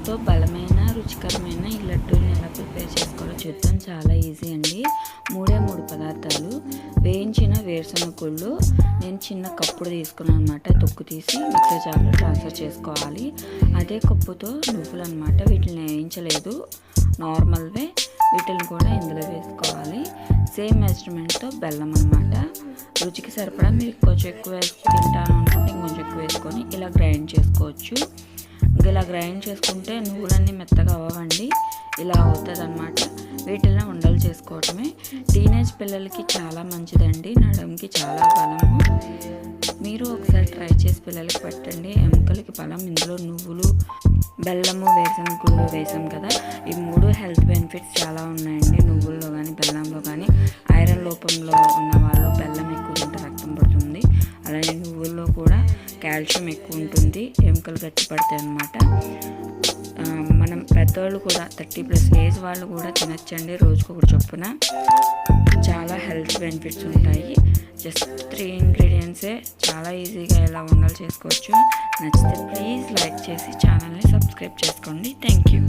ఎంతో బలమైన రుచికరమైన ఈ లడ్డూని ఎలా ప్రిపేర్ చేసుకోవాలో చూద్దాం. చాలా ఈజీ అండి. 3 పదార్థాలు. వేయించిన వేరుశనగ గుళ్ళు నేను చిన్న కప్పుడు తీసుకున్నాను అనమాట. తొక్కు తీసి మిక్సర్ జార్లో ట్రాన్స్ఫర్ చేసుకోవాలి. అదే కప్పుతో నువ్వులు అనమాట. వీటిని వేయించలేదు, నార్మల్వే. వీటిని కూడా ఇందులో వేసుకోవాలి. సేమ్ మెజర్మెంట్తో బెల్లం అనమాట. రుచికి సరిపడా మీరు కొంచెం ఎక్కువ తింటాను అనుకుంటే ఇంకొంచెం ఎక్కువ వేసుకొని ఇలా గ్రైండ్ చేసుకోవచ్చు. ఇలా గ్రైండ్ చేసుకుంటే నువ్వులన్నీ మెత్తగా అవ్వండి, ఇలా అవుతుంది అనమాట. వీటిల్లో ఉండలు చేసుకోవటమే. టీనేజ్ పిల్లలకి చాలా మంచిదండి, నడుముకి చాలా బలము. మీరు ఒకసారి ట్రై చేసి పిల్లలకి పెట్టండి, ఎముకలకి బలం. ఇందులో నువ్వులు, బెల్లము, వేరుశనగ గుళ్ళు వేసాం కదా, ఈ 3 హెల్త్ బెనిఫిట్స్ చాలా ఉన్నాయండి. నువ్వుల్లో కానీ బెల్లంలో కానీ. ఐరన్ లోపంలో ఉన్న వాళ్ళు బెల్లం ఎక్కువ తింటే రక్తం పడుతుంది. అలాగే నువ్వుల్లో కూడా కాల్షియం ఎక్కువ ఉంటుంది, ఎముకలు గట్టి పడతాయి అన్నమాట. మనం పెద్దవాళ్ళు కూడా 30+ ఏజ్ వాళ్ళు కూడా తినచ్చండి, రోజుకొకటి చొప్పున. చాలా హెల్త్ బెనిఫిట్స్ ఉంటాయి. జస్ట్ 3 ఇంగ్రీడియంట్సే చాలా ఈజీగా ఎలా ఉండాలో చేసుకోవచ్చు. నచ్చితే ప్లీజ్ లైక్ చేసి ఛానల్ని సబ్స్క్రైబ్ చేసుకోండి. Thank you.